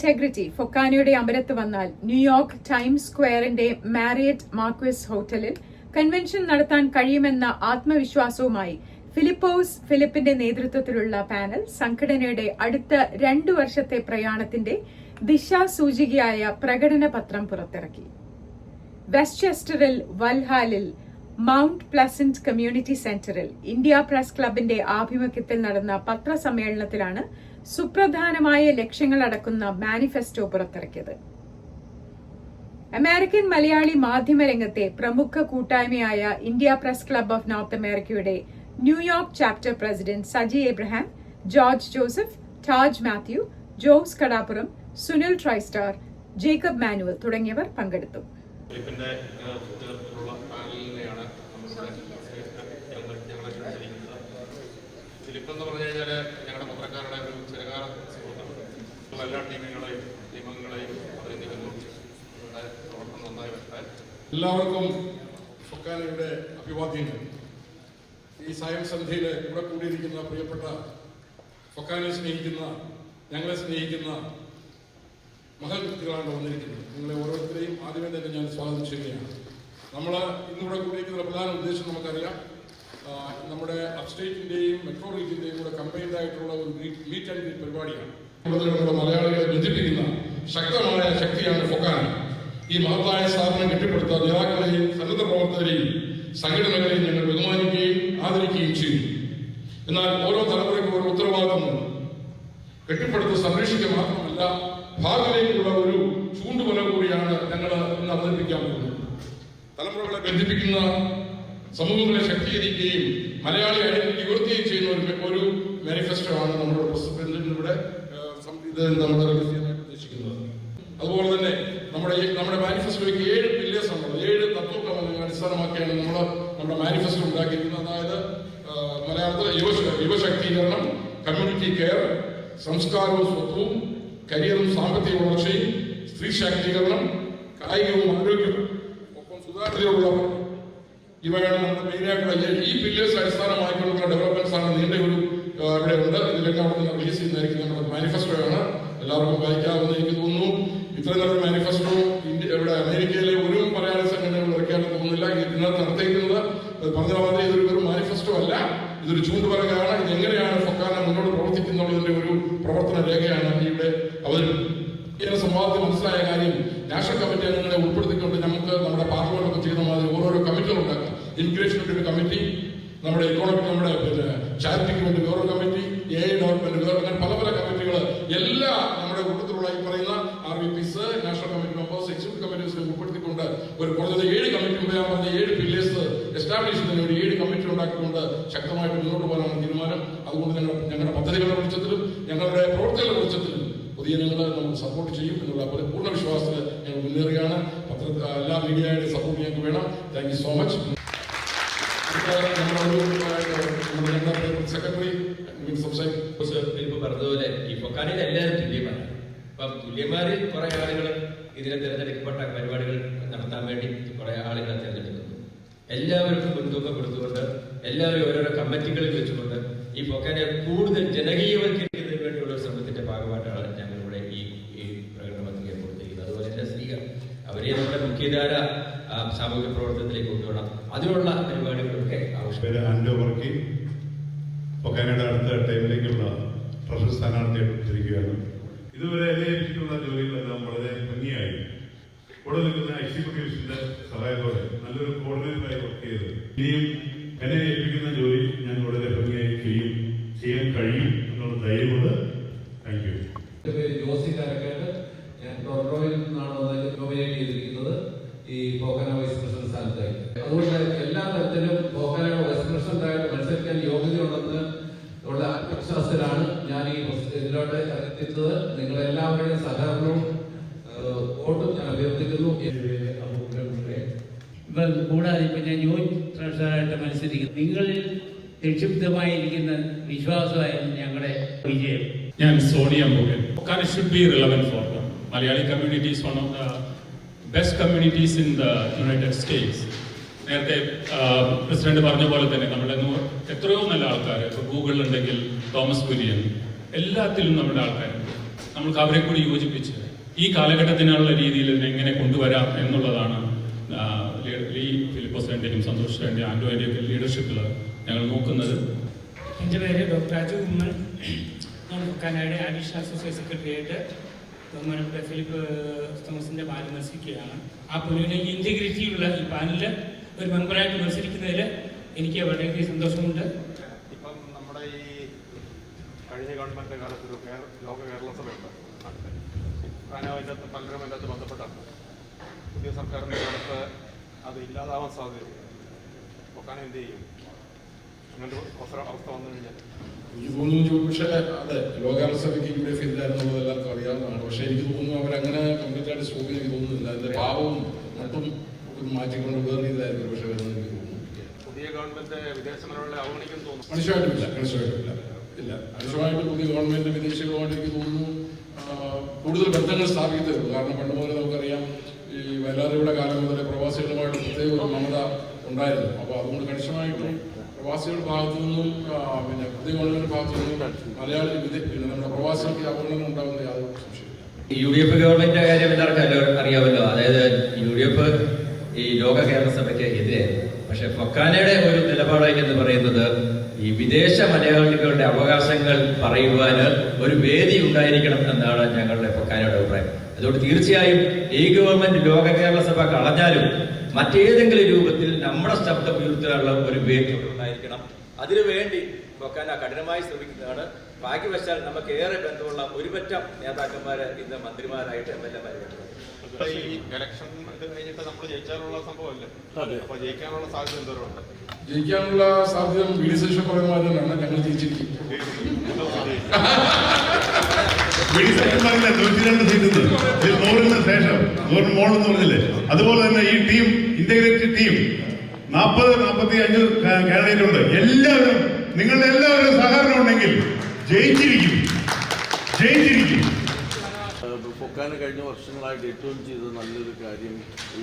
Integrity ഫൊക്കാനയുടെ അമരത്ത് വന്നാൽ New York times സ്ക്വയറിന്റെ Marriott marquis ഹോട്ടലിൽ കൺവെൻഷൻ നടത്താൻ കഴിയുമെന്ന ആത്മവിശ്വാസവുമായി ഫിലിപ്പിന്റെ നേതൃത്വത്തിലുള്ള പാനൽ സംഘടനയുടെ അടുത്ത 2 വർഷത്തെ പ്രയാണത്തിന്റെ ദിശാസൂചികയായ പ്രകടന പത്രം പുറത്തിറക്കി. വെസ്റ്റ്ചെസ്റ്ററിൽ വൽഹാലിൽ മൗണ്ട് പ്ലസന്റ് കമ്മ്യൂണിറ്റി സെന്ററിൽ ഇന്ത്യ പ്രസ് ക്ലബിന്റെ ആഭിമുഖ്യത്തിൽ നടന്ന പത്രസമ്മേളനത്തിലാണ് സുപ്രധാനമായ ലക്ഷ്യങ്ങളടക്കുന്ന മാനിഫെസ്റ്റോ പുറത്തിറക്കിയത്. അമേരിക്കൻ മലയാളി മാധ്യമരംഗത്തെ പ്രമുഖ കൂട്ടായ്മയായ India press club of north അമേരിക്കയുടെ New York chapter president Saji Abraham, George Joseph, Taj Mathew, Jose Kadapuram, Sunil Tristar, Jacob Manuel തുടങ്ങിയവർ പങ്കെടുത്തു. ഫിലിപ്പെന്ന് പറഞ്ഞു കഴിഞ്ഞാൽ ഞങ്ങളുടെ പത്രക്കാരുടെ ഒരു ചെറുകാല സുഹൃത്താണ്. എല്ലാ ടീമുകളെയും അഭിനന്ദിക്കുന്നു. പ്രവർത്തനം നന്നായി വരട്ടെ. എല്ലാവർക്കും ഫൊക്കാനയുടെ അഭിവാദ്യങ്ങൾ. ഈ സായം സന്ധ്യയിൽ ഇവിടെ കൂടിയിരിക്കുന്ന പ്രിയപ്പെട്ട ഫൊക്കാനെ സ്നേഹിക്കുന്ന, ഞങ്ങളെ സ്നേഹിക്കുന്ന മഹൽ വ്യക്തികളാണ് വന്നിരിക്കുന്നത്. നിങ്ങളെ ഓരോരുത്തരെയും ആദ്യമേ തന്നെ ഞാൻ സ്വാഗതം ചെയ്യുകയാണ്. നമ്മൾ ഇന്നിവിടെ കൂടിയിരിക്കുന്ന പ്രധാന ഉദ്ദേശം നമുക്കറിയാം. നമ്മുടെ അപ്സ്റ്റേറ്റിന്റെയും മെട്രോ റീജിയന്റെയും കൂടെ കമ്പൈൻഡ് ആയിട്ടുള്ള ഒരു മീറ്റ് ആൻഡ് ഗ്രീറ്റ് പരിപാടിയാണ്. നമ്മുടെ മലയാളികളെ ബന്ധിപ്പിക്കുന്ന ശക്തമായ ശക്തിയാണ് ഫൊക്കാന. ഈ മഹത്തായ സ്ഥാപനം കെട്ടിപ്പടുത്ത നേതാക്കളെയും സന്നദ്ധ പ്രവർത്തകരെയും സംഘടനകളെയും ഞങ്ങൾ ബഹുമാനിക്കുകയും ആദരിക്കുകയും ചെയ്തു. എന്നാൽ ഓരോ തലമുറയ്ക്കും ഒരു ഉത്തരവാദിത്തമുണ്ട്. കെട്ടിപ്പടുത്ത് സംരക്ഷിക്കുക മാത്രമല്ല, ഭാവിയിലേക്കുള്ള ഒരു ചൂണ്ടുമല കൂടിയാണ് ഞങ്ങൾ ഇന്ന് അവതരിപ്പിക്കാൻ പോകുന്നത്. തലമുറകളെ ബന്ധിപ്പിക്കുന്ന, സമൂഹങ്ങളെ ശക്തീകരിക്കുകയും മലയാളി ഐഡന്റിറ്റി ഉയർത്തുകയും ചെയ്യുന്ന ഒരു മാനിഫെസ്റ്റോ ആണ് നമ്മുടെ പ്രസിഡന്റിന് ഇവിടെ നമ്മൾ റിലീസ് ചെയ്യാനായിട്ട് ഉദ്ദേശിക്കുന്നത്. അതുപോലെ തന്നെ നമ്മുടെ മാനിഫെസ്റ്റോയ്ക്ക് 7 പില്ലേഴ്സ് ആണ്, 7 തത്വങ്ങളെ അടിസ്ഥാനമാക്കിയാണ് നമ്മുടെ മാനിഫെസ്റ്റോ ഉണ്ടാക്കിയിരിക്കുന്നത്. അതായത് മലയാളത്തിൽ യുവശാക്തീകരണം, കമ്മ്യൂണിറ്റി കെയർ, സംസ്കാരവും സ്വത്വവും, കരിയറും സാമ്പത്തിക വളർച്ചയും, സ്ത്രീ ശാക്തീകരണം, കായികവും ആരോഗ്യവും, ഒപ്പം സുതാര്യതയുള്ള ഇവയാണ് നമ്മുടെ മെയിനായിട്ടുള്ള ഈ പില്ലേഴ്സ് അടിസ്ഥാനമായിട്ടുള്ള ഡെവലപ്മെന്റ്സ് ആണ്. നീണ്ട ഒരു ഇവിടെ ഉണ്ട്. ഇതിലെല്ലാം അവിടെ റിലീസ് ചെയ്യുന്നതായിരിക്കും. നമ്മുടെ മാനിഫെസ്റ്റോ ആണ്, എല്ലാവർക്കും വായിക്കാമെന്ന് എനിക്ക് തോന്നുന്നു. ഇത്രയും നല്ലൊരു മാനിഫെസ്റ്റോ ഇവിടെ അമേരിക്കയിലെ ഒരു മലയാളി സംഘടനകൾ ഇറക്കിയാലും തോന്നുന്നില്ല. ഇതിനകത്ത് നടത്തിയിരിക്കുന്നത് പറഞ്ഞ മാതിരി ഇതൊരു വെറും മാനിഫെസ്റ്റോ അല്ല, ഇതൊരു ചൂണ്ടുപലകയാണ്. ഇതെങ്ങനെയാണ് ഫൊക്കാന മുന്നോട്ട് പ്രവർത്തിക്കുന്നുള്ളതിന്റെ ഒരു പ്രവർത്തന രേഖയാണ് ഇവിടെ അവതരിപ്പിക്കുന്നത്. സംവാദത്തിൽ മനസ്സിലായ കാര്യം, നാഷണൽ കമ്മിറ്റി അംഗങ്ങളെ ഉൾപ്പെടുത്തിക്കൊണ്ട് നമുക്ക് നമ്മുടെ പാർലമെന്റ് ഒക്കെ ചെയ്യുന്ന മാതിരി ഓരോരോ കമ്മിറ്റികൾ ഉണ്ടാക്കാം. ഇൻക്രിയേഷന് ഒരു കമ്മിറ്റി, നമ്മുടെ ഇക്കോണമിക്, നമ്മുടെ ചാരിറ്റിക്ക് വേണ്ടി വേറൊരു കമ്മിറ്റി, ഡെവലപ്മെന്റ് വേറെ, അങ്ങനെ പല പല കമ്മിറ്റികൾ എല്ലാ നമ്മുടെ കൂട്ടത്തിലുള്ള ഈ പറയുന്ന RVPs, national committee members, executive കമ്മിറ്റീസിനെ ഉൾപ്പെടുത്തിക്കൊണ്ട് ഒരു കുറഞ്ഞത് 7 കമ്മിറ്റി ഞാൻ പറഞ്ഞ 7 പില്ലേഴ്സ് എസ്റ്റാബ്ലിഷ് ചെയ്യുന്ന ഒരു 7 കമ്മിറ്റി ഉണ്ടാക്കിക്കൊണ്ട് ശക്തമായിട്ട് മുന്നോട്ട് പോകാനാണ് തീരുമാനം. അതുകൊണ്ട് ഞങ്ങളുടെ പദ്ധതികളുടെ വെളിച്ചത്തിലും ഞങ്ങളുടെ പ്രവർത്തികളുടെ വെളിച്ചത്തിലും പൊതുജനങ്ങൾ നമുക്ക് സപ്പോർട്ട് ചെയ്യും എന്നുള്ള പൂർണ്ണ വിശ്വാസത്തിൽ ഞങ്ങൾ മുന്നേറുകയാണ്. എല്ലാ മീഡിയയുടെ സപ്പോർട്ട് ഞങ്ങൾക്ക് വേണം. Thank you so much. Secretary പറഞ്ഞതുപോലെ ഈ ഫൊക്കാനയിൽ എല്ലാവരും തുല്യമാണ്. അപ്പം തുല്യമാര് കുറെ ആളുകൾ ഇതിനെ തിരഞ്ഞെടുക്കപ്പെട്ട പരിപാടികൾ നടത്താൻ വേണ്ടി കുറെ ആളുകളെ തിരഞ്ഞെടുക്കുന്നു. എല്ലാവർക്കും മുൻതൂക്കം കൊടുത്തുകൊണ്ട്, എല്ലാവരും ഓരോരോ കമ്മിറ്റികളിൽ വെച്ചുകൊണ്ട് ഈ ഫൊക്കാനെ കൂടുതൽ ജനകീയവൽക്കരിക്കുന്നതിന് വേണ്ടിയുള്ള ഒരു ശ്രമത്തിന്റെ ഭാഗമായിട്ടാണ് ഞങ്ങളിവിടെ ഈ പ്രകടന പത്രിക കൊടുത്തിരിക്കുന്നത്. അതുപോലെ തന്നെ സ്ത്രീകൾ, അവരെ നമ്മുടെ മുഖ്യധാര സാമൂഹിക പ്രവർത്തനത്തിലേക്ക് കൊണ്ടുപോകണം. അതിനുള്ള പരിപാടികളൊക്കെ ആവശ്യം. ഫൊക്കാനയുടെ അടുത്ത ടൈമിലേക്കുള്ള ട്രഷറർ സ്ഥാനാർത്ഥിയായിട്ടിരിക്കുകയാണ്. ഇതുവരെ ഏൽപ്പിച്ചിട്ടുള്ള ജോലികളെല്ലാം വളരെ ഭംഗിയായി ഇവിടെ നിൽക്കുന്ന എക്സിക്യൂട്ടീവ്സിന്റെ സഹായത്തോടെ നല്ലൊരു കോർഡിനേറ്ററായി വർക്ക് ചെയ്ത് ഇനിയും എന്നെ ഏൽപ്പിക്കുന്ന ജോലി ഞാൻ വളരെ ഭംഗിയായി ചെയ്യാൻ കഴിയും എന്നുള്ള ധൈര്യമുണ്ട്. Thank you. ജോസി കാരക്കാട്ട്, ഞാൻ ടൊറന്റോയിൽ നിന്നാണ് നോമിനേറ്റ് ചെയ്തിരിക്കുന്നത് ഈ ഫൊക്കാന വൈസ് പ്രസിഡന്റ് സ്ഥാനത്തായി. അതുകൊണ്ട് എല്ലാ തരത്തിലും ഫൊക്കാനയുടെ വൈസ് പ്രസിഡന്റായിട്ട് മത്സരിക്കാൻ യോഗ്യതയുണ്ടെന്ന് ഉള്ള ആത്മവിശ്വാസത്തിലാണ് ഞാൻ ഈ ഇതിലോട്ട് എത്തിച്ചത്. നിങ്ങളെല്ലാവരുടെയും സഹകരണവും വോട്ടും ഞാൻ അഭ്യർത്ഥിക്കുന്നു. കൂടാതെ ഇപ്പം ഞാൻ ജോയിന്റ് ട്രഷററായിട്ട് മത്സരിക്കുന്നു. നിങ്ങളിൽ നിക്ഷിപ്തമായിരിക്കുന്ന വിശ്വാസമായിരുന്നു ഞങ്ങളുടെ വിജയം. ഞാൻ Sonia മുഖൻ. Focana should be relevant for them. Malayali community is one of the best communities in the United States. നേരത്തെ പ്രസിഡന്റ് പറഞ്ഞ പോലെ തന്നെ നമ്മുടെ എത്രയോ നല്ല ആൾക്കാർ, ഇപ്പോൾ ഗൂഗിളിലുണ്ടെങ്കിൽ തോമസ് കുര്യൻ, എല്ലാത്തിലും നമ്മുടെ ആൾക്കാരുണ്ട്. നമ്മൾക്ക് അവരെ കൂടി യോജിപ്പിച്ച് ഈ കാലഘട്ടത്തിനുള്ള രീതിയിൽ എങ്ങനെ കൊണ്ടുവരാം എന്നുള്ളതാണ് ഈ ഫിലിപ്പോസിന്റെയും സന്തോഷിന്റെയും ആൻഡോയുടെയും ലീഡർഷിപ്പിൽ ഞങ്ങൾ നോക്കുന്നത്. എൻ്റെ പേര് ഡോക്ടർ അജു ഉമ്മൻ. ഞാൻ കാനഡയുടെ അഡീഷണൽ അസോസിയേറ്റ് സെക്രട്ടറി ആയിട്ട് ബഹുമാനപ്പെട്ട ഫിലിപ്പ് തോമസിൻ്റെ പാനൽ മത്സരിക്കുകയാണ്. ആ പുള്ളിയുടെ ഇൻറ്റഗ്രിറ്റിയുള്ള ഈ പാനലിൽ ഒരു മെമ്പറായിട്ട് മത്സരിക്കുന്നതിൽ എനിക്ക് വളരെയധികം സന്തോഷമുണ്ട്. ഇപ്പം നമ്മുടെ ഈ കഴിഞ്ഞ ഗവൺമെൻറ് കാലത്തൊരു ലോക കേരള സഭയുണ്ട് നാട്ടിൽ. അതിൻ്റെ അകത്ത് പലരും അതിൻ്റെ അകത്ത് ബന്ധപ്പെട്ടാണ്. പുതിയ സർക്കാരിൻ്റെ കാലത്ത് അത് ഇല്ലാതാവാൻ സാധ്യതയുണ്ട്. പൊക്കാൻ എന്ത് ചെയ്യും? അങ്ങനത്തെ അവസ്ഥ വന്നു കഴിഞ്ഞാൽ എനിക്ക് തോന്നുന്നു പക്ഷേ അതെ ലോകാലോചനയ്ക്ക് UDF ഇല്ലായിരുന്നുള്ളത് എല്ലാവർക്കും അറിയാവുന്നതാണ്. പക്ഷേ എനിക്ക് തോന്നുന്നു അവരങ്ങനെ കംപ്ലീറ്റ് ആയിട്ട് സ്റ്റോപ്പ് എനിക്ക് തോന്നുന്നില്ല. അതിന്റെ ഭാവവും മറ്റും മാറ്റിക്കൊണ്ട് വേറെ രീതിയിലായിരിക്കും പക്ഷേ വരുന്നത് എനിക്ക് തോന്നുന്നു. പുതിയ ഗവൺമെന്റ് വിദേശങ്ങളെ അവഗണിക്കുന്നു തോന്നുന്നു. മനുഷ്യമായിട്ടില്ല ഇല്ല മനുഷ്യമായിട്ട് പുതിയ ഗവൺമെന്റ് വിദേശികളുമായിട്ട് എനിക്ക് തോന്നുന്നു കൂടുതൽ ബന്ധങ്ങൾ സ്ഥാപിക്കത്തുള്ളൂ. കാരണം പണ്ട് മുതലേ നമുക്കറിയാം ഈ വയലാറിയുടെ കാലം മുതലേ പ്രവാസികളുമായിട്ട് പ്രത്യേക ഒരു മമത ഉണ്ടായിരുന്നു. അപ്പോൾ അതുകൊണ്ട് കണിശമായിട്ടും പ്രവാസികളുടെ ഭാഗത്തു നിന്നും പിന്നെ പുതിയ ഗവൺമെന്റ് ഭാഗത്തു നിന്നും മലയാളി നമ്മുടെ പ്രവാസികൾക്ക് അവഗണന ഉണ്ടാകുന്ന യാതൊരു സംശയമില്ല. UDF ഗവൺമെന്റിന്റെ കാര്യം എല്ലാവർക്കും അറിയാമല്ലോ. അതായത് UDF ഈ ലോക കേരള സഭയ്ക്ക് എതിരെ. പക്ഷെ ഫൊക്കാനയുടെ ഒരു നിലപാട് എന്ന് പറയുന്നത് ഈ വിദേശ മലയാളികളുടെ അവകാശങ്ങൾ പറയുവാന് ഒരു വേദി ഉണ്ടായിരിക്കണം എന്നാണ് ഞങ്ങളുടെ ഫൊക്കാനയുടെ അഭിപ്രായം. അതുകൊണ്ട് തീർച്ചയായും ഈ ഗവൺമെന്റ് ലോക കേരള സഭ കളഞ്ഞാലും മറ്റേതെങ്കിലും രൂപത്തിൽ നമ്മുടെ ശബ്ദം ഉയർത്താനുള്ള ഒരു വേദി ഉണ്ടായിരിക്കണം. അതിനുവേണ്ടി ഫൊക്കാന കഠിനമായി ശ്രമിക്കുന്നതാണ്. ഭാഗ്യവശാൽ നമുക്ക് ഏറെ ബന്ധമുള്ള ഒരുപറ്റം നേതാക്കന്മാര് ഇന്ന് മന്ത്രിമാരായിട്ട് MLA-മാരായിട്ട് ഈ ഇലക്ഷൻ ഇത് കഴിഞ്ഞിട്ട് നമ്മൾ ജയിച്ചാലുള്ള സംഭവമല്ലേ? അപ്പൊ ജയിക്കാനുള്ള സാധ്യത എന്തോരമുണ്ട്? ജയിക്കാനുള്ള സാധ്യത വീഡിസേഷൻ പറയുന്ന മാതിരി തന്നെയാണ്. ഞങ്ങൾ ജയിച്ചിരിക്കും. 102 സീറ്റ് 100-ന് ശേഷം 100-ന് മോളെന്ന് പറഞ്ഞില്ലേ, അതുപോലെ തന്നെ ഈ ടീം ഇന്റഗ്രേറ്റഡ് ടീം 40-45 കാൻഡിഡേറ്റ് ഉണ്ട്. എല്ലാവരും നിങ്ങളുടെ എല്ലാവരും സഹകരണം ഉണ്ടെങ്കിൽ ജയിച്ചിരിക്കും. ഫൊക്കാന കഴിഞ്ഞ വർഷങ്ങളായിട്ട് ഏറ്റവും ചെയ്ത നല്ലൊരു കാര്യം ഈ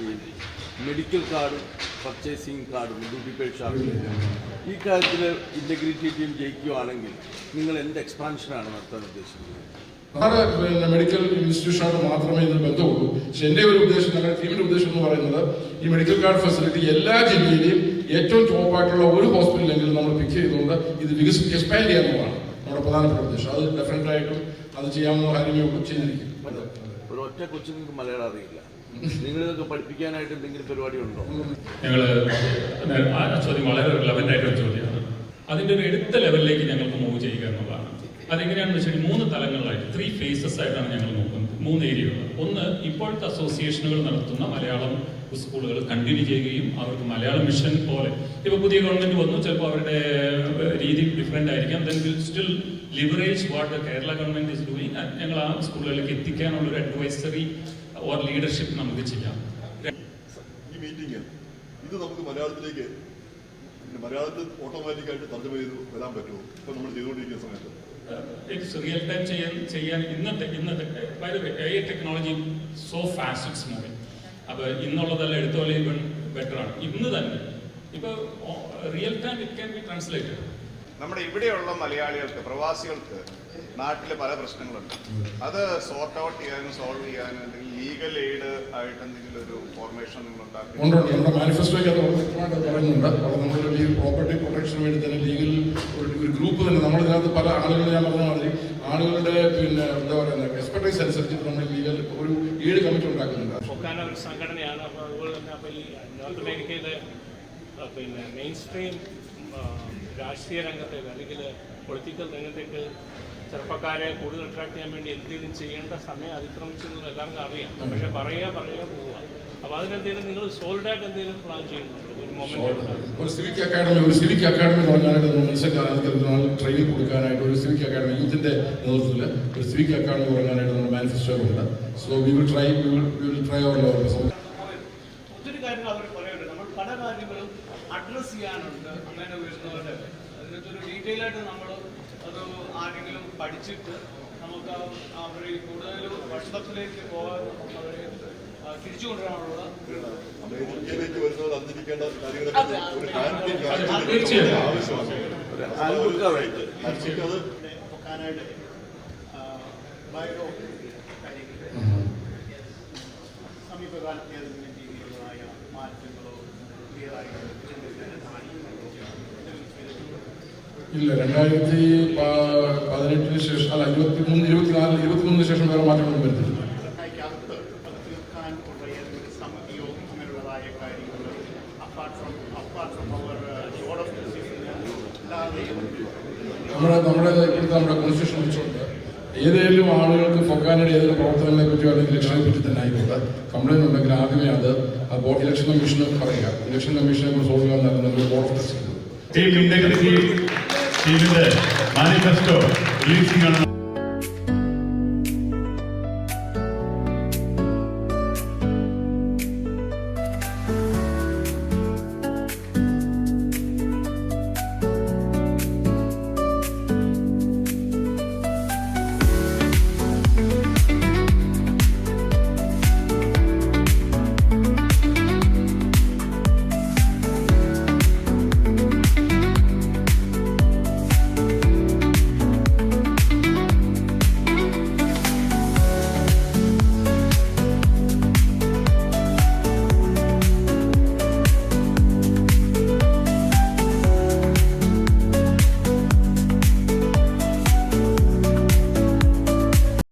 മെഡിക്കൽ കാർഡ് പർച്ചേസിങ് കാർഡും ഡ്യൂട്ടി പെയ്ഡ് ഷാർട്ടിൽ ഈ കാര്യത്തിൽ ഇന്റഗ്രിറ്റി ടീം ജയിക്കുകയാണെങ്കിൽ നിങ്ങൾ എന്ത് എക്സ്പാൻഷനാണ് നടത്താൻ ഉദ്ദേശിക്കുന്നത്? പിന്നെ മെഡിക്കൽ ഇൻസ്റ്റിറ്റ്യൂഷനോട് മാത്രമേ ഇതിന് ബന്ധമുള്ളൂ. പക്ഷെ എൻ്റെ ഒരു ഉദ്ദേശം, ഞങ്ങളുടെ ടീമിന്റെ ഉദ്ദേശം എന്ന് പറയുന്നത് ഈ മെഡിക്കൽ കാർഡ് ഫെസിലിറ്റി എല്ലാ ജില്ലയിലെയും ഏറ്റവും ടോപ്പായിട്ടുള്ള ഒരു ഹോസ്പിറ്റലെങ്കിലും നമ്മൾ പിക്ക് ചെയ്തുകൊണ്ട് ഇത് എക്സ്പാൻഡ് ചെയ്യാനുള്ളതാണ് നമ്മുടെ പ്രധാനപ്പെട്ട ഉദ്ദേശം. അത് ഡെഫിനറ്റ് ആയിട്ടും അത് ചെയ്യാവുന്ന കാര്യമേ ഉള്ളൂ, ചെയ്തിരിക്കും. ഒരു ഒറ്റ കൊച്ചുങ്ങൾക്ക് മലയാളം അറിയില്ല, നിങ്ങളിതൊക്കെ പഠിപ്പിക്കാനായിട്ട് എന്തെങ്കിലും പരിപാടി ഉണ്ടോ? ഞങ്ങൾ ചോദ്യം വളരെ റിലവൻ്റ് ആയിട്ടൊരു ചോദ്യമാണ്. അതിൻ്റെ ഒരു എടുത്ത ലെവലിലേക്ക് ഞങ്ങൾക്ക് മൂവ് ചെയ്യുക എന്നുള്ളതാണ്. അതെങ്ങനെയാണെന്ന് വെച്ചാൽ 3 തലങ്ങളിലായിട്ട് 3 phases ആയിട്ടാണ് ഞങ്ങൾ നോക്കുന്നത്. 3 ഏരിയകൾ. ഒന്ന്, ഇപ്പോഴത്തെ അസോസിയേഷനുകൾ നടത്തുന്ന മലയാളം സ്കൂളുകൾ കണ്ടിന്യൂ ചെയ്യുകയും അവർക്ക് മലയാളം മിഷൻ പോലെ ഇപ്പോൾ പുതിയ ഗവൺമെന്റ് വന്നു, ചിലപ്പോൾ അവരുടെ രീതി ഡിഫറെൻ്റ് ആയിരിക്കാം. Then will still leverage what the Kerala government is doing. ഞങ്ങൾ ആ സ്കൂളുകളിലേക്ക് എത്തിക്കാനുള്ള ഒരു അഡ്വൈസറി ഓർ ലീഡർഷിപ്പ് നമുക്ക് ചെയ്യാം. ഈ മീറ്റിംഗ് ഇത് നമുക്ക് മലയാളത്തിലേക്ക് മലയാളത്തിൽ ഓട്ടോമാറ്റിക്കായിട്ട് തർജ്ജമ ചെയ്ത് വരാൻ പറ്റുമോ? ഇപ്പൊ നമ്മൾ ചെയ്തുകൊണ്ടിരിക്കുന്ന സമയത്ത് ഇറ്റ്സ് റിയൽ ടൈം ചെയ്യാൻ ഇന്നത്തെ by the way AI technology so fast it's moving. അപ്പോൾ ഇന്നുള്ളതെല്ലാം എടുത്തോലെ ബെറ്റർ ആണ്. ഇന്ന് തന്നെ ഇപ്പോൾ real time it can be translated. നമ്മുടെ ഇവിടെയുള്ള മലയാളികൾക്ക്, പ്രവാസികൾക്ക് നാട്ടിൽ പല പ്രശ്നങ്ങളുണ്ട്. അത് സോർട്ട് ഔട്ട് ചെയ്യാനും സോൾവ് ചെയ്യാനും എന്തെങ്കിലും ലീഗൽ എയ്ഡ് ആയിട്ട് എന്തെങ്കിലും ഒരു ഫോർമേഷൻ നിങ്ങൾ ഉണ്ടാക്കി? നമ്മുടെ മാനിഫെസ്റ്റോയ്ക്ക് അത് വ്യക്തമായിട്ട് പറയുന്നുണ്ട്. അപ്പോൾ നമ്മളൊരു പ്രോപ്പർട്ടി പ്രൊട്ടക്ഷന് വേണ്ടി തന്നെ ലീഗൽ ഒരു ഗ്രൂപ്പ് തന്നെ നമ്മളിതിനകത്ത് പല ആളുകൾ, ഞാൻ പറഞ്ഞ മാതിരി ആളുകളുടെ പിന്നെ എന്താ പറയുക എക്സ്പെർട്ടൈസ് അനുസരിച്ച് നമ്മൾ ലീഗൽ ഒരു 7 കമ്മിറ്റി ഉണ്ടാക്കുന്നുണ്ട്. ഫൊക്കാന ഒരു സംഘടനയാണ്. അപ്പോൾ അതുപോലെ തന്നെ അപ്പോൾ ഈ നോർത്ത് അമേരിക്കയിലെ പിന്നെ മെയിൻ സ്ട്രീം രാഷ്ട്രീയ രംഗത്തേക്ക് അല്ലെങ്കിൽ പൊളിറ്റിക്കൽ രംഗത്തേക്ക് ചെറുപ്പക്കാരെ കൂടുതൽ അട്രാക്ട് ചെയ്യാൻ വേണ്ടി എന്തെങ്കിലും ചെയ്യേണ്ട സമയം അതിക്രമിച്ചെന്ന് എല്ലാവർക്കും അറിയാം. പക്ഷെ പറയുക പോവുക. അപ്പോൾ അതിനെന്തെങ്കിലും നിങ്ങൾ സോൾഡായിട്ട് എന്തെങ്കിലും പ്ലാൻ ചെയ്യുന്നുണ്ട്? ഒരു മൊമെന്റ് ഒരു സിവിക് അക്കാഡമി തുടങ്ങാനായിട്ട് മത്സ്യകാലത്തിൽ ട്രെയിനിങ് കൊടുക്കാനായിട്ട് ഒരു സിവിക് അക്കാഡമി യൂത്തിന്റെ നേതൃത്വത്തിൽ ഒരു സിവിക് അക്കാഡമി തുടങ്ങാനായിട്ട് നമ്മുടെ മാനിഫെസ്റ്റോയിലുണ്ട്. So we will try our level. മറ്റൊരു കാര്യം അവർ പറയുന്നുണ്ട്, നമ്മൾ പല കാര്യങ്ങളും അഡ്രസ് ചെയ്യാനുണ്ട്. അങ്ങനെ വരുന്നവരുടെ അതിനകത്തൊരു ഡീറ്റെയിൽ ആയിട്ട് നമ്മൾ അത് ആരെങ്കിലും പഠിച്ചിട്ട് നമുക്ക് അവരെ കൂടുതൽ ഭക്ഷണത്തിലേക്ക് പോകാൻ അവരെ തിരിച്ചു കൊണ്ടുവരാനുള്ള അമേരിക്കയിലേക്ക് വരുന്നവർ അറിഞ്ഞിരിക്കേണ്ട കാര്യങ്ങളൊക്കെ സമീപകാലത്തെ ഏതെങ്കിലും രീതിയിലുള്ളതായ മാറ്റങ്ങളോ പുതിയതായി ഇല്ല, 2018 ശേഷം അല്ല 23 ശേഷം വേറെ മാറ്റങ്ങളൊന്നും വരുന്നില്ല. അകത്ത് അത് തീർക്കാനുള്ള ഏതെങ്കിലും സമിതിയോ അങ്ങനെയുള്ളതായ കാര്യങ്ങൾ apart from our board of അല്ലാതെ നമ്മുടെ കോൺസ്റ്റിറ്റ്യൂഷൻ വെച്ചുകൊണ്ട് ഏതെങ്കിലും ആളുകൾക്ക് ഫൊക്കാനയുടെ ഏതെങ്കിലും പ്രവർത്തനങ്ങളെ പറ്റിയോ അല്ലെങ്കിൽ ഇലക്ഷനെ പറ്റി തന്നെ ആയിക്കോട്ടെ കംപ്ലൈൻറ്റ് ഉണ്ടെങ്കിൽ ആദ്യമേ അത് ഇലക്ഷൻ കമ്മീഷന് പറയുക. ഇലക്ഷൻ കമ്മീഷനെ കൂടെ സോൾവ് ചെയ്യാൻ നമ്മൾ ബോർഡ് ഓഫ് ട്രസ്റ്റി ടീമിന്റെ മാനിഫെസ്റ്റോ റിലീസിംഗ് ആണ്.